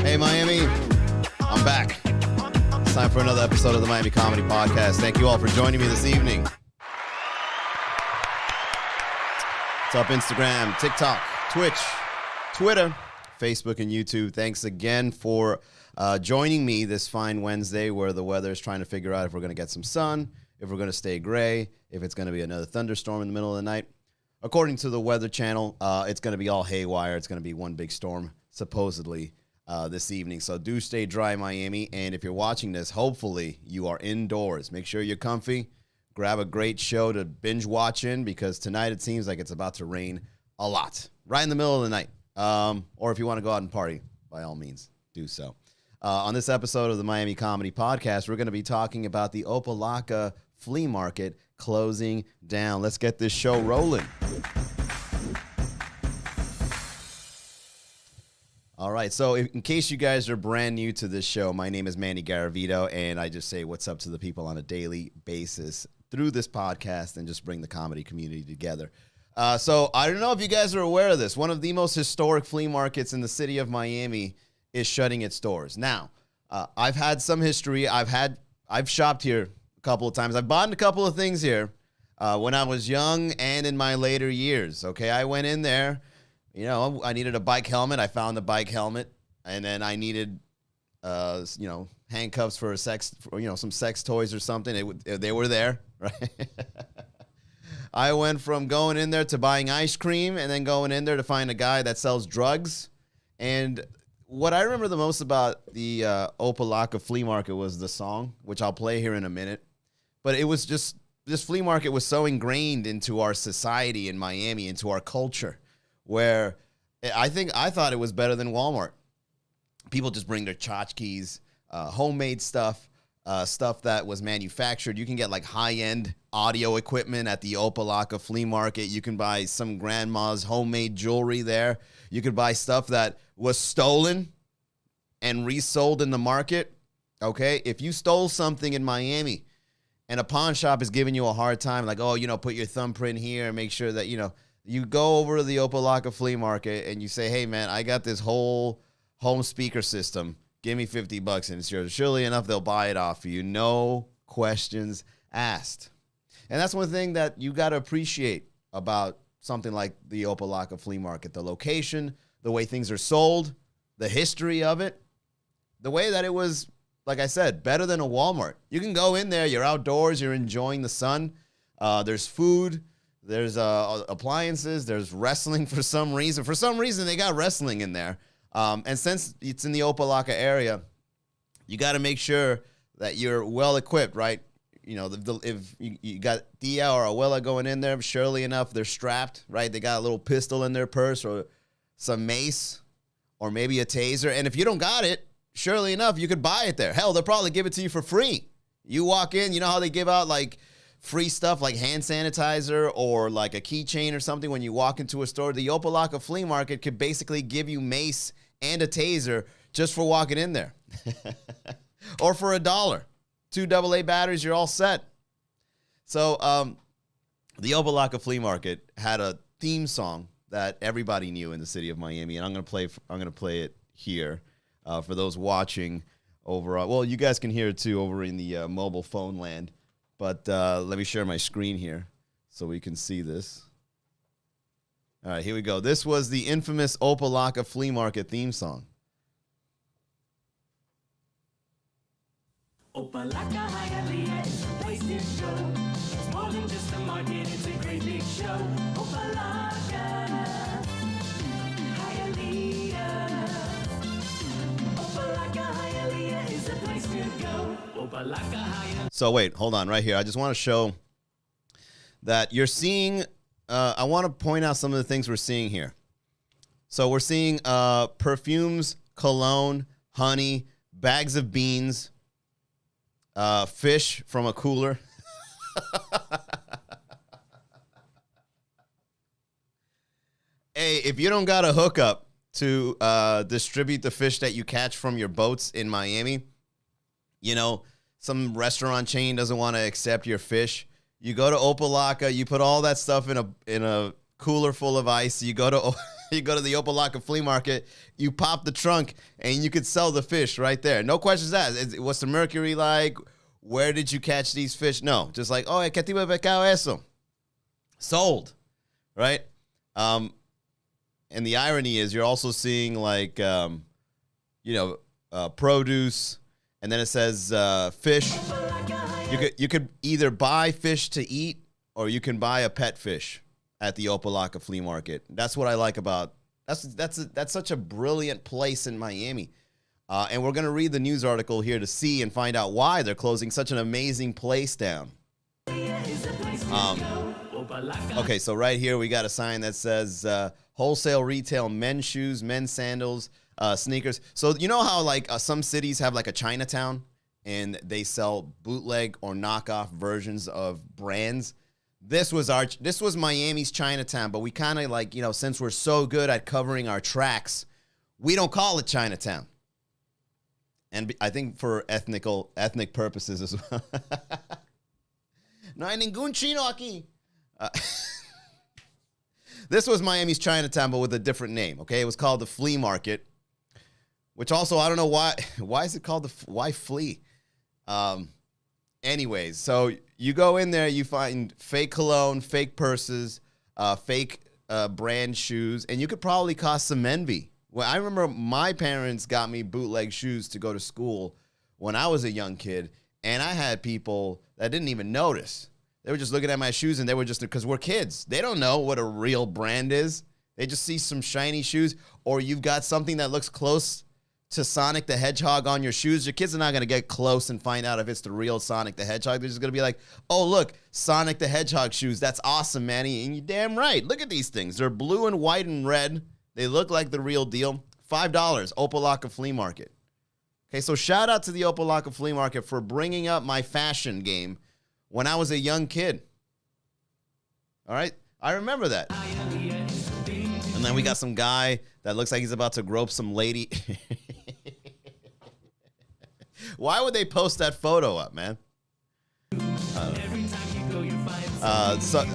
Hey, Miami. I'm back. It's time for another episode of the Miami Comedy Podcast. Thank you all for joining me this evening. What's up, Instagram, TikTok, Twitch, Twitter, Facebook, and YouTube. Thanks again for joining me this fine Wednesday where the weather is trying to figure out if we're going to get some sun, if we're going to stay gray, if it's going to be another thunderstorm in the middle of the night. According to the Weather Channel, it's going to be all haywire. It's going to be one big storm, supposedly, this evening. So do stay dry, Miami. And if you're watching this, hopefully you are indoors. Make sure you're comfy. Grab a great show to binge watch in because tonight it seems like it's about to rain a lot. Right in the middle of the night. Or if you want to go out and party, by all means, do so. On this episode of the Miami Comedy Podcast, we're going to be talking about the Opa Locka Flea Market closing down. Let's get this show rolling. All right, so in case you guys are brand new to this show, my name is Manny Garavito, and I just say what's up to the people on a daily basis through this podcast and just bring the comedy community together. So I don't know if you guys are aware of this. One of the most historic flea markets in the city of Miami is shutting its doors. Now, I've had some history. I've shopped here a couple of times. I've bought a couple of things here when I was young and in my later years. Okay, I went in there. You know, I needed a bike helmet. I found the bike helmet, and then I needed, handcuffs for some sex toys or something. They were there, right? I went from going in there to buying ice cream, and then going in there to find a guy that sells drugs. And what I remember the most about the Opa Locka Flea Market was the song, which I'll play here in a minute. But it was just, this flea market was so ingrained into our society in Miami, into our culture, where I thought it was better than Walmart. People just bring their tchotchkes, homemade stuff, stuff that was manufactured. You can get like high-end audio equipment at the Opa Locka Flea Market. You can buy some grandma's homemade jewelry there. You could buy stuff that was stolen and resold in the market. Okay, if you stole something in Miami and a pawn shop is giving you a hard time, like, put your thumbprint here and make sure that, you go over to the Opa Locka Flea Market and you say, hey, man, I got this whole home speaker system. Give me $50 and it's yours. Surely enough, they'll buy it off for you. No questions asked. And that's one thing that you got to appreciate about something like the Opa Locka Flea Market. The location, the way things are sold, the history of it, the way that it was, like I said, better than a Walmart. You can go in there, you're outdoors, you're enjoying the sun. There's food. There's appliances. There's wrestling for some reason. For some reason, they got wrestling in there. And since it's in the Opa Locka area, you got to make sure that you're well equipped, right? If you got Dia or Abuela going in there, surely enough, they're strapped, right? They got a little pistol in their purse or some mace or maybe a taser. And if you don't got it, surely enough, you could buy it there. Hell, they'll probably give it to you for free. You walk in, you know how they give out like free stuff like hand sanitizer or like a keychain or something when you walk into a store? The Opa Locka Flea Market could basically give you mace and a taser just for walking in there. Or for $1. 2 AA batteries, you're all set. So the Opa Locka Flea Market had a theme song that everybody knew in the city of Miami, and I'm gonna play it here for those watching over. Well, you guys can hear it too over in the mobile phone land. But let me share my screen here so we can see this. All right, here we go. This was the infamous Opa Locka Flea Market theme song. Opa Locka Hialeah is a place to go. It's more than just a market, it's a great big show. Opa Locka Hialeah. Opa Locka Hialeah is a place to go. Opa Locka Hialeah. So wait, hold on right here. I just want to show that you're seeing, I want to point out some of the things we're seeing here. So we're seeing perfumes, cologne, honey, bags of beans, fish from a cooler. Hey, if you don't got a hookup to distribute the fish that you catch from your boats in Miami, some restaurant chain doesn't want to accept your fish, you go to Opa Locka, you put all that stuff in a cooler full of ice, you go to You go to the Opa Locka Flea Market, you pop the trunk, and you could sell the fish right there. No questions asked. What's the mercury like? Where did you catch these fish? No, just like, oh, ¿qué tipo de pescado eso? Sold, right? And the irony is you're also seeing like, produce, and then it says fish. You could either buy fish to eat or you can buy a pet fish at the Opa Locka Flea Market. That's what I like about. That's such a brilliant place in Miami. And we're gonna read the news article here to see and find out why they're closing such an amazing place down. Okay, so right here we got a sign that says wholesale retail men's shoes, men's sandals, sneakers. So you know how like some cities have like a Chinatown and they sell bootleg or knockoff versions of brands. This was Miami's Chinatown, but we kind of like, since we're so good at covering our tracks, we don't call it Chinatown. And I think for ethnic purposes as well. No hay ningún chino aquí. This was Miami's Chinatown, but with a different name, okay? It was called the Flea Market, which also, I don't know why. Why is it called why flea? Anyways, so you go in there, you find fake cologne, fake purses, fake brand shoes, and you could probably cause some envy. Well, I remember my parents got me bootleg shoes to go to school when I was a young kid, and I had people that didn't even notice. They were just looking at my shoes, and they were just, because we're kids. They don't know what a real brand is. They just see some shiny shoes, or you've got something that looks close to Sonic the Hedgehog on your shoes. Your kids are not going to get close and find out if it's the real Sonic the Hedgehog. They're just going to be like, oh, look, Sonic the Hedgehog shoes. That's awesome, Manny. And you're damn right. Look at these things. They're blue and white and red. They look like the real deal. $5, Opa Locka Flea Market. Okay, so shout out to the Opa Locka Flea Market for bringing up my fashion game when I was a young kid. All right? I remember that. And then we got some guy that looks like he's about to grope some lady. Why would they post that photo up, man? All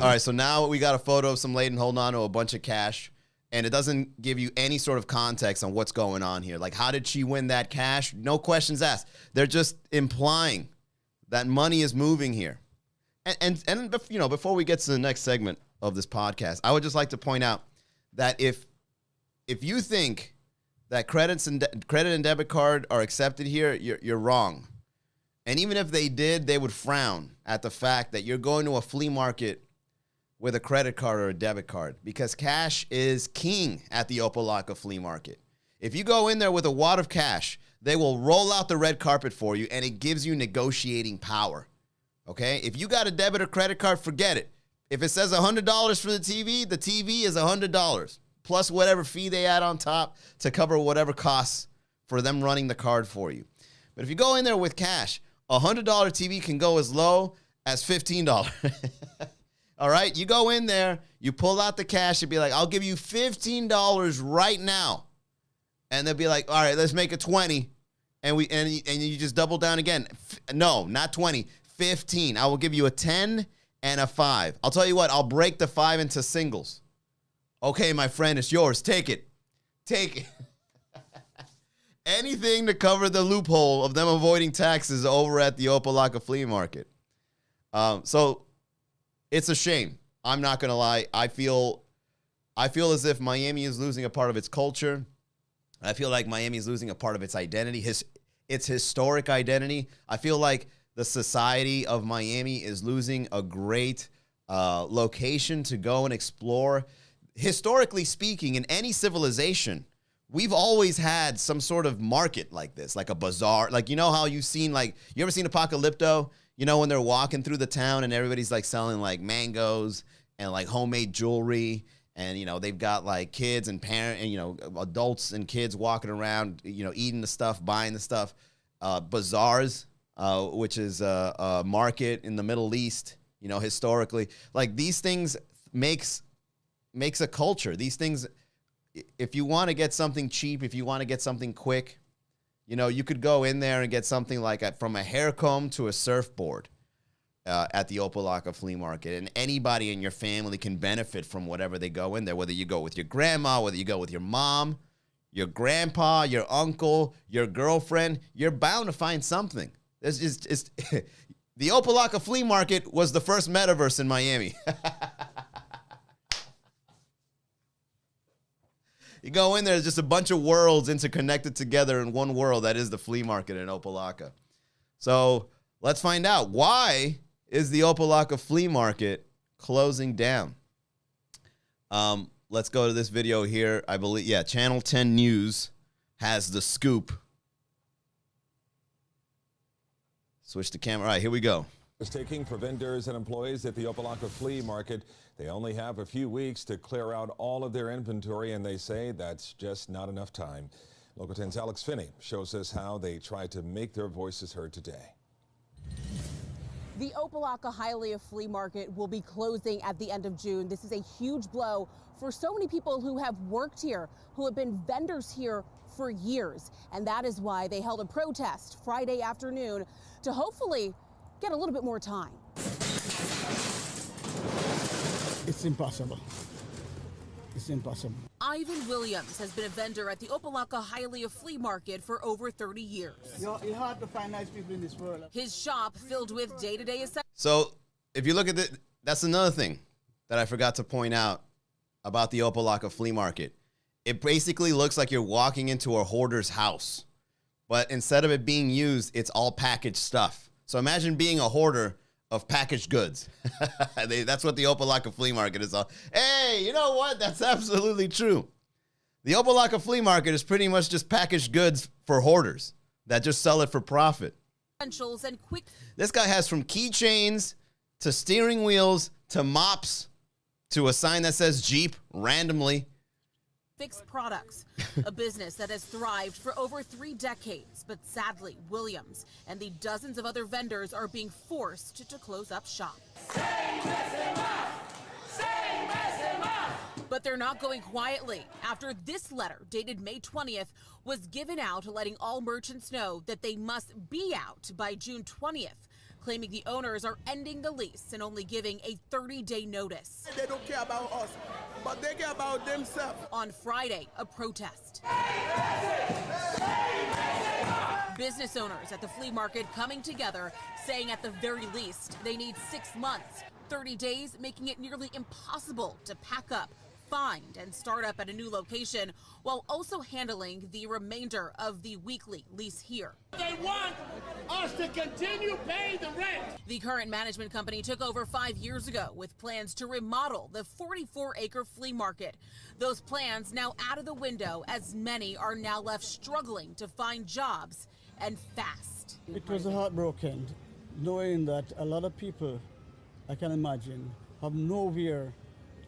right, so now we got a photo of some lady holding on to a bunch of cash, and it doesn't give you any sort of context on what's going on here. Like, how did she win that cash? No questions asked. They're just implying that money is moving here. And before we get to the next segment of this podcast, I would just like to point out that if you think that credit and debit card are accepted here, you're wrong. And even if they did, they would frown at the fact that you're going to a flea market with a credit card or a debit card, because cash is king at the Opa Locka Flea Market. If you go in there with a wad of cash, they will roll out the red carpet for you, and it gives you negotiating power. Okay? If you got a debit or credit card, forget it. If it says $100 for the TV is $100, plus whatever fee they add on top to cover whatever costs for them running the card for you. But if you go in there with cash, a $100 TV can go as low as $15. All right? You go in there, you pull out the cash, and be like, I'll give you $15 right now. And they'll be like, all right, let's make it 20. And you just double down again. No, not 20, 15. I will give you a 10 and a 5. I'll tell you what, I'll break the 5 into singles. Okay, my friend, it's yours. Take it. Take it. Anything to cover the loophole of them avoiding taxes over at the Opa Locka Flea Market. So it's a shame. I'm not going to lie. I feel as if Miami is losing a part of its culture. I feel like Miami is losing a part of its identity, its historic identity. I feel like the society of Miami is losing a great location to go and explore. Historically speaking, in any civilization, we've always had some sort of market like this, like a bazaar. Like, you know how you've seen, like, you ever seen Apocalypto? You know, when they're walking through the town and everybody's like selling like mangoes and like homemade jewelry. And, you know, they've got like kids and adults and kids walking around, eating the stuff, buying the stuff. Bazaars, which is a market in the Middle East, historically. Like, these things makes a culture. These things, if you want to get something cheap, if you want to get something quick, you could go in there and get something like from a hair comb to a surfboard. at the Opa Locka Flea Market, and anybody in your family can benefit from whatever they go in there, whether you go with your grandma, whether you go with your mom, your grandpa, your uncle, your girlfriend, you're bound to find something. It's the Opa Locka Flea Market was the first metaverse in Miami. You go in there, there's just a bunch of worlds interconnected together in one world. That is the flea market in Opa Locka. So let's find out, why is the Opa Locka Flea Market closing down? Let's go to this video here. I believe, yeah, Channel 10 News has the scoop. Switch the camera. All right, here we go. Is taking for vendors and employees at the Opa Locka Flea Market. They only have a few weeks to clear out all of their inventory, and they say that's just not enough time. Local 10's Alex Finney shows us how they try to make their voices heard today. The Opa Locka Hialeah Flea Market will be closing at the end of June. This is a huge blow for so many people who have worked here, who have been vendors here for years. And that is why they held a protest Friday afternoon to hopefully get a little bit more time. It's impossible. It's impossible. Ivan Williams has been a vendor at the Opa Locka Hialeah Flea Market for over 30 years. It's hard to find nice people in this world. His shop filled with day-to-day essentials. So if you look at it, that's another thing that I forgot to point out about the Opa Locka Flea Market. It basically looks like you're walking into a hoarder's house, but instead of it being used, it's all packaged stuff. So imagine being a hoarder of packaged goods. That's what the Opa Locka Flea Market is all. Hey, you know what? That's absolutely true. The Opa Locka Flea Market is pretty much just packaged goods for hoarders that just sell it for profit. And quick. This guy has from keychains to steering wheels to mops to a sign that says Jeep randomly. Fixed products, a business that has thrived for over 3 decades. But sadly, Williams and the dozens of other vendors are being forced to close up shop. But they're not going quietly after this letter, dated May 20th, was given out letting all merchants know that they must be out by June 20th, claiming the owners are ending the lease and only giving a 30-day notice. They don't care about us, but they care about themselves. On Friday, a protest. Business owners at the flea market coming together, saying at the very least they need 6 months, 30 days, making it nearly impossible to pack up, find, and start up at a new location, while also handling the remainder of the weekly lease here. They want us to continue paying the rent. The current management company took over 5 years ago with plans to remodel the 44-acre flea market. Those plans now out of the window, as many are now left struggling to find jobs, and fast. It was heartbroken knowing that a lot of people, I can imagine, have nowhere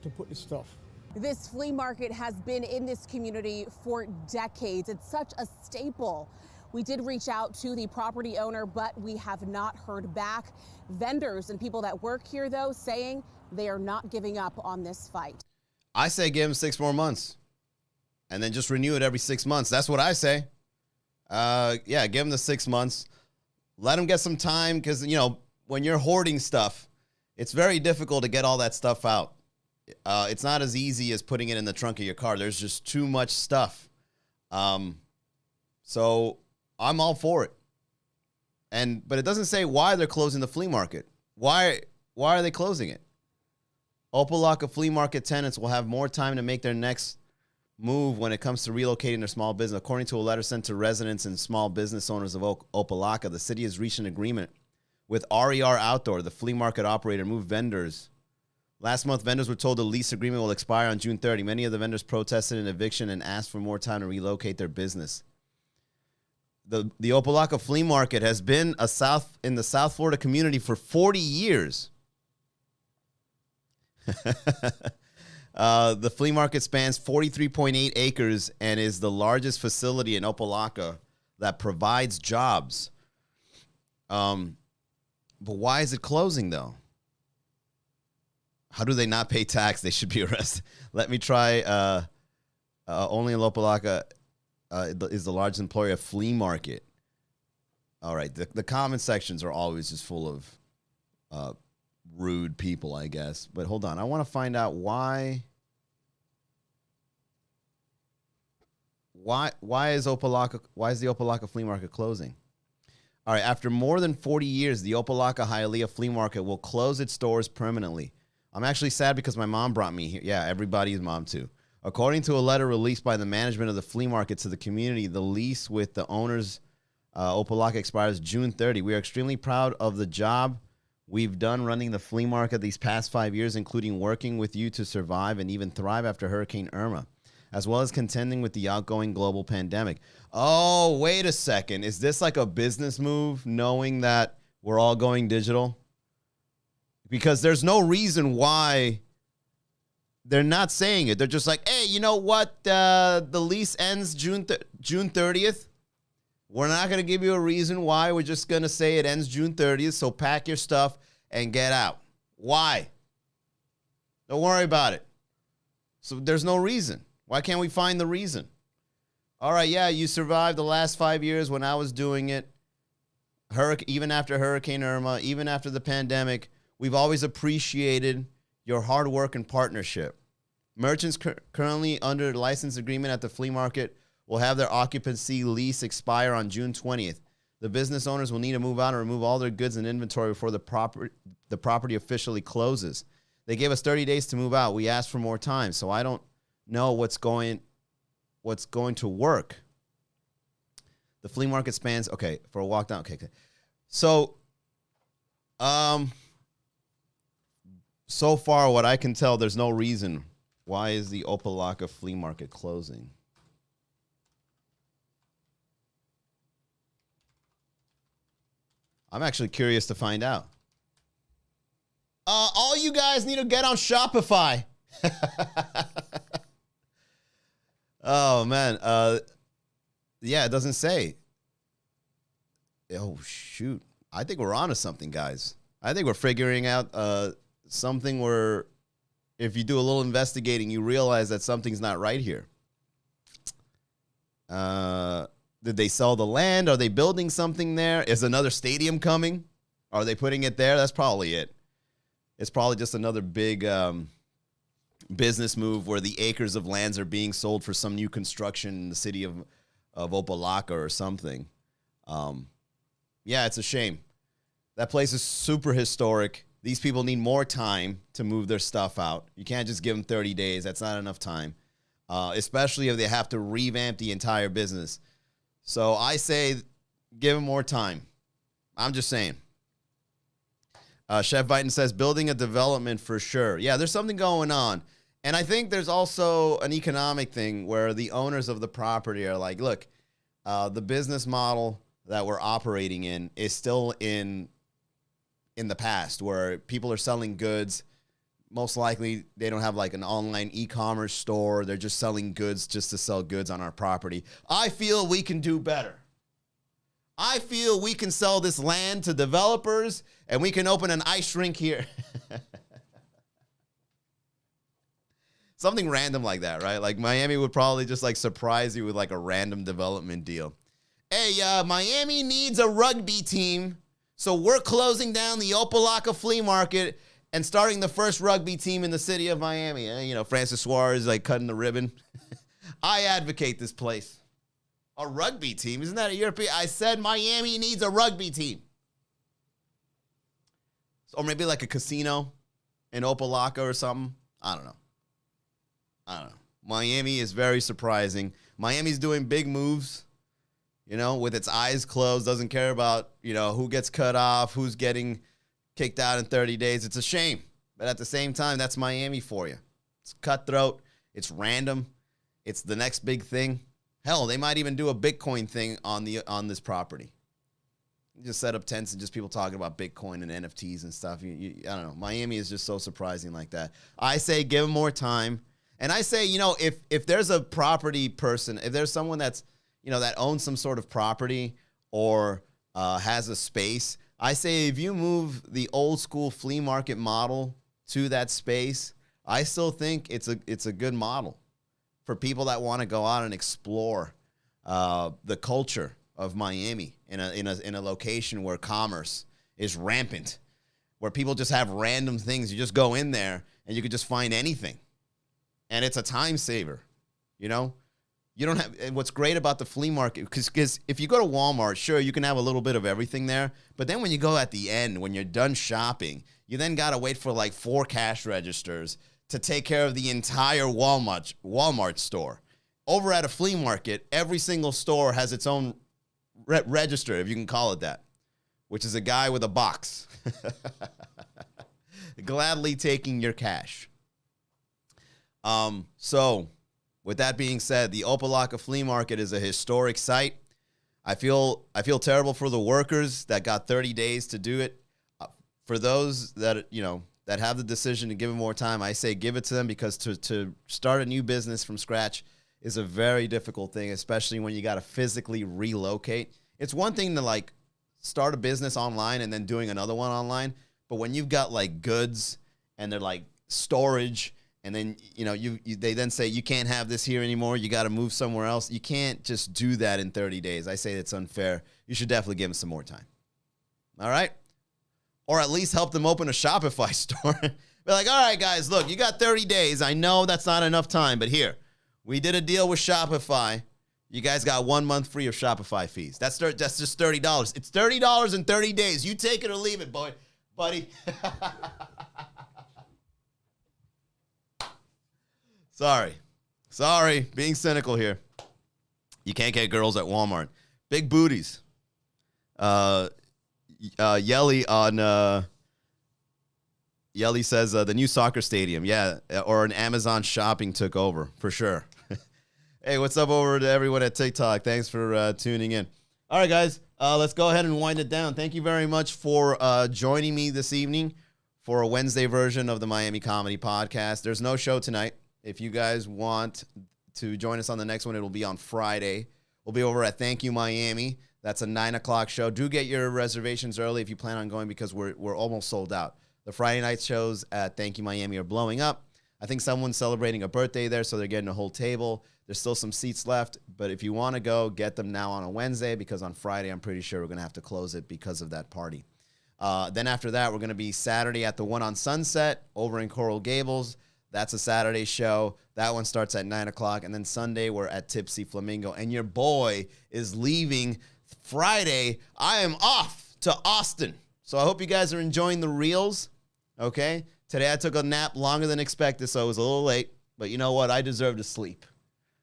to put the stuff. This flea market has been in this community for decades. It's such a staple. We did reach out to the property owner, but we have not heard back. Vendors and people that work here, though, saying they are not giving up on this fight. I say give him 6 more months and then just renew it every 6 months. That's what I say. Yeah, give him the 6 months. Let him get some time because, you know, when you're hoarding stuff, it's very difficult to get all that stuff out. It's not as easy as putting it in the trunk of your car. There's just too much stuff. So I'm all for it. But it doesn't say why they're closing the flea market. Why are they closing it? Opa Locka Flea Market tenants will have more time to make their next move when it comes to relocating their small business. According to a letter sent to residents and small business owners of Opa Locka, the city has reached an agreement with RER Outdoor, the flea market operator, move vendors. Last month, vendors were told the lease agreement will expire on June 30. Many of the vendors protested an eviction and asked for more time to relocate their business. The Opa Locka Flea Market has been in the South Florida community for 40 years. The flea market spans 43.8 acres and is the largest facility in Opa Locka that provides jobs. But why is it closing, though? How do they not pay tax? They should be arrested. Let me try. Only Opa Locka is the largest employer of flea market. All right. The comment sections are always just full of rude people, I guess. But hold on, I want to find out why is the Opa Locka Flea Market closing? All right, after more than 40 years, the Opa Locka Hialeah Flea Market will close its doors permanently. I'm actually sad because my mom brought me here. Yeah, everybody's mom too. According to a letter released by the management of the flea market to the community, the lease with the owners, Opa Locka, expires June 30. We are extremely proud of the job we've done running the flea market these past 5 years, including working with you to survive and even thrive after Hurricane Irma, as well as contending with the outgoing global pandemic. Oh, wait a second. Is this like a business move, knowing that we're all going digital? Because there's no reason why they're not saying it. They're just like, hey, you know what? The lease ends June 30th. We're not going to give you a reason why. We're just going to say it ends June 30th, so pack your stuff and get out. Why? Don't worry about it. So there's no reason. Why can't we find the reason? All right, yeah, you survived the last 5 years when I was doing it. Even after Hurricane Irma, even after the pandemic, we've always appreciated your hard work and partnership. Merchants currently under license agreement at the flea market will have their occupancy lease expire on June 20th. The business owners will need to move out and remove all their goods and inventory before the property officially closes. They gave us 30 days to move out. We asked for more time, so I don't know what's going to work. The flea market spans, okay, for a walk down. Okay. So, so far, what I can tell, there's no reason. Why is the Opa Locka Flea Market closing? I'm actually curious to find out. All you guys need to get on Shopify. Oh, man. Yeah, it doesn't say. Oh, shoot. I think we're on to something, guys. I think we're figuring out something where if you do a little investigating, you realize that something's not right here. Did they sell the land? Are they building something there? Is another stadium coming? Are they putting it there? That's probably it. It's probably just another big business move where the acres of lands are being sold for some new construction in the city of Opa Locka or something. Yeah, it's a shame. That place is super historic. These people need more time to move their stuff out. You can't just give them 30 days. That's not enough time, especially if they have to revamp the entire business. So I say give them more time. I'm just saying. Chef Biden says building a development for sure. Yeah, there's something going on. And I think there's also an economic thing where the owners of the property are like, look, the business model that we're operating in is still in the past where people are selling goods. Most likely they don't have like an online e-commerce store. They're just selling goods just to sell goods on our property. I feel we can do better. I feel we can sell this land to developers and we can open an ice rink here. Something random like that, right? Like Miami would probably just like surprise you with like a random development deal. Hey, Miami needs a rugby team. So we're closing down the Opa Locka Flea Market and starting the first rugby team in the city of Miami. You know, Francis Suarez like cutting the ribbon. I advocate this place. A rugby team? Isn't that a European? I said Miami needs a rugby team. Or maybe like a casino in Opa Locka or something. I don't know. Miami is very surprising. Miami's doing big moves, you know, with its eyes closed, doesn't care about, you know, who gets cut off, who's getting kicked out in 30 days. It's a shame. But at the same time, that's Miami for you. It's cutthroat. It's random. It's the next big thing. Hell, they might even do a Bitcoin thing on this property. You just set up tents and just people talking about Bitcoin and NFTs and stuff. I don't know. Miami is just so surprising like that. I say give them more time. And I say, you know, if there's a property person, if there's someone that's, you know, that owns some sort of property or has a space, I say if you move the old school flea market model to that space, I still think it's a good model for people that want to go out and explore the culture of Miami in a location where commerce is rampant, where people just have random things. You just go in there and you could just find anything. And it's a time saver, you know? You don't have, and what's great about the flea market, because if you go to Walmart, sure, you can have a little bit of everything there. But then when you go at the end, when you're done shopping, you then got to wait for like 4 cash registers to take care of the entire Walmart store. Over at a flea market, every single store has its own register, if you can call it that, which is a guy with a box. Gladly taking your cash. So, with that being said, the Opa Locka Flea Market is a historic site. I feel terrible for the workers that got 30 days to do it. For those that, you know, that have the decision to give it more time, I say give it to them, because to start a new business from scratch is a very difficult thing, especially when you got to physically relocate. It's one thing to like start a business online and then doing another one online, but when you've got like goods and they're like storage, and then, you know, they then say you can't have this here anymore, you got to move somewhere else. You can't just do that in 30 days. I say it's unfair. You should definitely give them some more time. All right? Or at least help them open a Shopify store. Be like, all right, guys, look, you got 30 days. I know that's not enough time, but here, we did a deal with Shopify. You guys got 1 month free of Shopify fees. That's just $30. It's $30 in 30 days. You take it or leave it, buddy. Sorry, being cynical here. You can't get girls at Walmart. Big booties. Yelly says the new soccer stadium. Yeah, or an Amazon shopping took over, for sure. Hey, what's up over to everyone at TikTok? Thanks for tuning in. All right, guys, let's go ahead and wind it down. Thank you very much for joining me this evening for a Wednesday version of the Miami Comedy Podcast. There's no show tonight. If you guys want to join us on the next one, it'll be on Friday. We'll be over at Thank You Miami. That's a 9 o'clock show. Do get your reservations early if you plan on going, because we're almost sold out. The Friday night shows at Thank You Miami are blowing up. I think someone's celebrating a birthday there, so they're getting a whole table. There's still some seats left, but if you want to go, get them now on a Wednesday, because on Friday, I'm pretty sure we're going to have to close it because of that party. Then after that, we're going to be Saturday at the one on Sunset over in Coral Gables. That's a Saturday show. That one starts at 9 o'clock. And then Sunday, we're at Tipsy Flamingo. And your boy is leaving Friday. I am off to Austin. So I hope you guys are enjoying the reels, okay? Today I took a nap longer than expected, so it was a little late. But you know what? I deserve to sleep,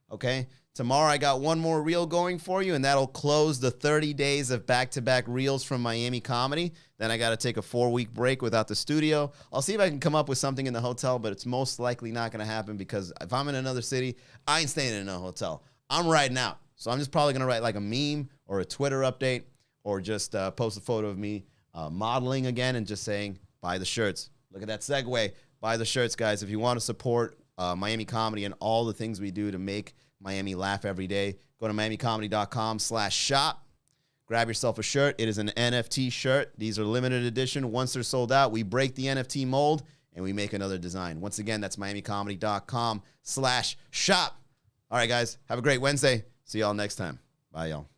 okay? Tomorrow I got one more reel going for you, and that'll close the 30 days of back-to-back reels from Miami Comedy. Then I got to take a 4-week break without the studio. I'll see if I can come up with something in the hotel, but it's most likely not going to happen, because if I'm in another city, I ain't staying in a hotel. I'm riding out. So I'm just probably going to write like a meme or a Twitter update, or just post a photo of me modeling again and just saying, buy the shirts. Look at that segue. Buy the shirts, guys. If you want to support Miami Comedy and all the things we do to make Miami laugh every day, go to miamicomedy.com/shop. Grab yourself a shirt. It is an NFT shirt. These are limited edition. Once they're sold out, we break the NFT mold and we make another design. Once again, that's miamicomedy.com/shop. All right, guys. Have a great Wednesday. See y'all next time. Bye, y'all.